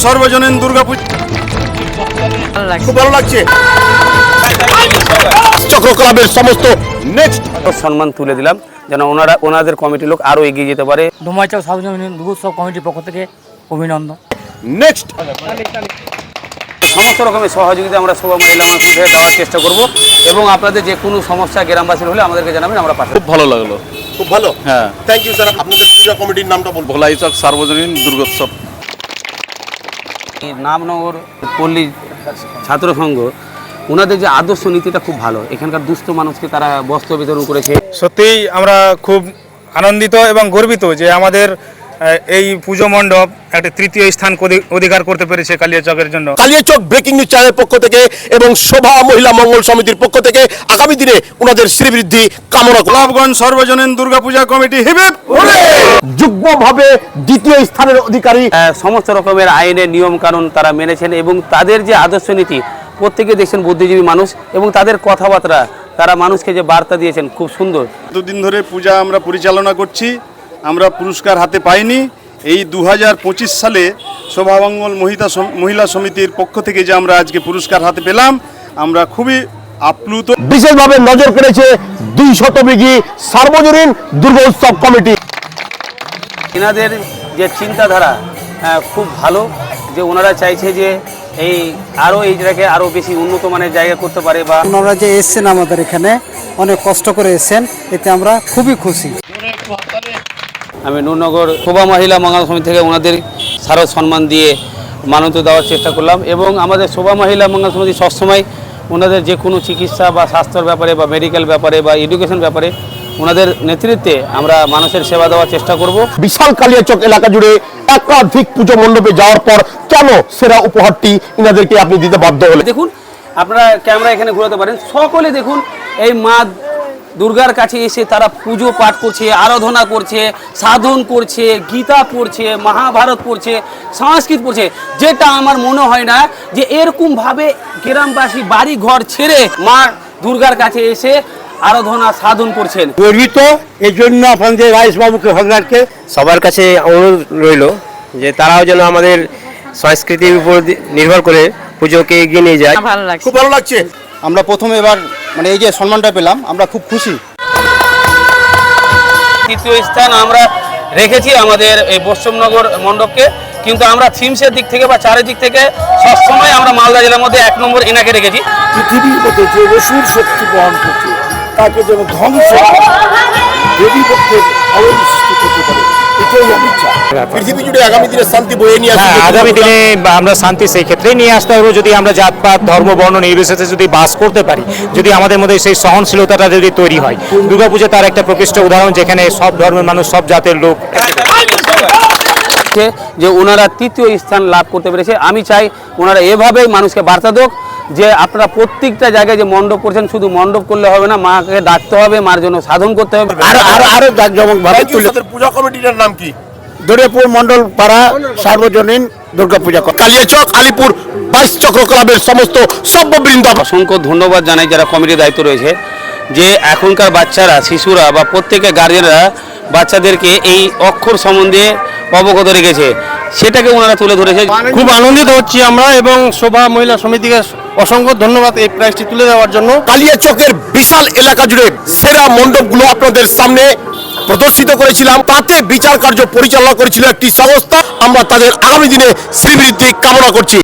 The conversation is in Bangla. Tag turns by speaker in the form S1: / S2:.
S1: সর্বজনীন দুর্গাপূজা খুব ভালো লাগছে। চক্র ক্লাবের সমস্ত নেক্সট
S2: সম্মান তুলে দিলাম যেন ওনাদের কমিটির লোক আরো এগিয়ে যেতে পারে।
S3: ডোমাইচক সার্বজনীন দুর্গোৎসব কমিটির পক্ষ থেকে অভিনন্দন।
S1: নেক্সট
S2: সমস্ত রকমের সহযোগিতা আমরা শোভা মহিলা মানুষ থেকে দেওয়ার চেষ্টা করব এবং আপনাদের যে কোনো সমস্যা গ্রামবাসীর হলে আমাদেরকে জানাবেন, আমরা পাশে।
S4: খুব ভালো লাগলো।
S1: খুব ভালো,
S4: হ্যাঁ,
S1: থ্যাংক ইউ স্যার। আপনাদের পূজা কমিটির নামটা বলবো।
S4: ভোলাইচক সার্বজনীন দুর্গোৎসব।
S2: নামনগর পল্লী ছাত্র সংঘ ওনাদের যে আদর্শ নীতিটা খুব ভালো। এখানকার দুস্থ মানুষকে তারা বস্ত্র বিতরণ করেছে।
S5: সত্যিই আমরা খুব আনন্দিত এবং গর্বিত যে আমাদের এই পুজো মণ্ডপ একটা তৃতীয় স্থান অধিকার করতে পেরেছে কালিয়াচকের জন্য।
S1: কালিয়াচক ব্রেকিং নিউজ চ্যানেলের পক্ষ থেকে এবং শোভা মহিলা মঙ্গল সমিতির পক্ষ থেকে আগামী দিনে ওনাদের শ্রীবৃদ্ধি কামনা করি। গোলাপগঞ্জ সর্বজনীন দুর্গাপূজা কমিটি হিবিপ যুগ্মভাবে দ্বিতীয় স্থানের অধিকারী।
S2: সমস্ত রকমের আইনের নিয়ম কানুন তারা মেনেছেন এবং তাদের যে আদর্শ নীতি, প্রত্যেকে দেখছেন বুদ্ধিজীবী মানুষ এবং তাদের কথাবার্তা, তারা মানুষকে যে বার্তা দিয়েছেন খুব সুন্দর।
S6: দুদিন ধরে পূজা আমরা পরিচালনা করছি, আমরা পুরস্কার হাতে পাইনি। এই 2025 সালে শোভামঙ্গল মহিলা সমিতির পক্ষ থেকে যে আমরা আজকে পুরস্কার হাতে পেলাম, আমরা খুবই আপ্লুত।
S1: বিশেষভাবে নজর কেড়েছে 200 বিঘি সার্বজনীন দুর্গোৎসব কমিটি।
S2: এনাদের যে চিন্তাধারা খুব ভালো, যে ওনারা চাইছে যে এই জায়গাকে আরও বেশি উন্নত মানের জায়গা করতে পারে। বা
S7: ওনারা যে এসছেন আমাদের এখানে অনেক কষ্ট করে এসছেন, এতে আমরা খুবই খুশি।
S2: আমি নূরনগর শোভা মহিলা মঙ্গল সমিতি থেকে ওনাদের স্মারক সম্মান দিয়ে মানত দেওয়ার চেষ্টা করলাম এবং আমাদের শোভা মহিলা মঙ্গল সমিতি সবসময় ওনাদের যে কোনো চিকিৎসা বা স্বাস্থ্যের ব্যাপারে বা মেডিকেল ব্যাপারে বা এডুকেশন ব্যাপারে ওনাদের নেতৃত্বে আমরা মানুষের সেবা দেওয়ার চেষ্টা করব।
S1: বিশাল কালিয়াচক এলাকা জুড়ে একাধিক পুজো মণ্ডপে যাওয়ার পর কেন সেরা উপহারটি ইনাদেরকে আপনি দিতে বাধ্য হলেন?
S2: দেখুন, আপনারা ক্যামেরা এখানে ঘোরাতে পারেন, সকলে দেখুন এই মা দুর্গার কাছে এসে তারা পুজো পাঠ করছে, আরাধনা করছে, সাধন করছে, গীতা পড়ছে, মহাভারত পড়ছে, সংস্কৃত পড়ছে। যেটা আমার মনে হয় না যে এরকমভাবে গ্রামবাসী বাড়ি ঘর ছেড়ে মা দুর্গার কাছে এসে আরাধনা সাধন করছেন।
S8: গর্বিত এই জন্য আপনাদের রাইসবাবুকে ভগবানকে সবার কাছে অনুরোধ রইল যে তারাও যেন আমাদের সংস্কৃতির উপর নির্ভর করে পুজোকে এগিয়ে নিয়ে যায়।
S1: খুব ভালো লাগছে।
S8: আমরা প্রথমে এবার এই যে সম্মানটা পেলাম, আমরা খুব খুশি।
S2: তৃতীয় স্থান আমরা রেখেছি আমাদের এই পশ্চিমনগর মণ্ডপকে, কিন্তু আমরা থিমসের দিক থেকে বা চারিদিক থেকে সবসময় আমরা মালদা জেলার মধ্যে 1 নম্বর এনাকে রেখেছি।
S1: পৃথিবীর মধ্যে যে অসুর শক্তি বহন করছে তাকে যেন ধ্বংস দেবী পক্ষের আলোর সৃষ্টি করতে পারে, এটাই আমি চাই। পৃথিবী জুড়ে আগামী দিনে শান্তি বয়ে নিয়ে আসবে।
S5: আগামী দিনে আমরা শান্তি সেই ক্ষেত্রেই নিয়ে আসতে হবে যদি আমরা জাতপাত ধর্ম বর্ণ নির্বিশেষে যদি বাস করতে পারি, যদি আমাদের মধ্যে সেই সহনশীলতাটা যদি তৈরি হয়। দুর্গাপূজা তার একটা প্রকৃষ্ট উদাহরণ, যেখানে সব ধর্মের মানুষ, সব জাতের লোক
S2: যে ওনারা তৃতীয় স্থান লাভ করতে পেরেছে। আমি চাই ওনারা এভাবেই মানুষকে বার্তা দেক যে আপনারা প্রত্যেকটা জায়গায় যে মণ্ডপ করছেন, শুধু মণ্ডপ করলে হবে না, মাকে ডাকতে হবে, মার জন্য সাধন করতে হবে।
S1: আরো জাঁকজমকভাবে পূজা কমিটির নাম কি?
S8: দরিয়াপুর মন্ডল পাড়া সার্বজনীন দুর্গাপূজা।
S1: কালিয়াচক আলিপুর 22 চক্র ক্লাবের সমস্ত সভ্যবৃন্দ
S2: অসংখ্য ধন্যবাদ জানাই যারা কমিটির দায়িত্ব রয়েছে, যে এখনকার বাচ্চারা, শিশুরা বা প্রত্যেকের গার্জেনরা বাচ্চাদেরকে এই অক্ষর সম্বন্ধে অবগত রেখেছে, সেটাকে ওনারা তুলে ধরেছে।
S8: খুব আনন্দিত হচ্ছি আমরা এবং শোভা মহিলা সমিতিকে অসংখ্য ধন্যবাদ এই প্রাইজটি তুলে দেওয়ার জন্য।
S1: কালিয়াচকের বিশাল এলাকা জুড়ে সেরা মণ্ডপগুলো আপনাদের সামনে প্রদর্শিত করেছিলাম, তাতে বিচার কার্য পরিচালনা করেছিল একটি সংস্থা। আমরা তাদের আগামী দিনে শ্রীবৃদ্ধি কামনা করছি।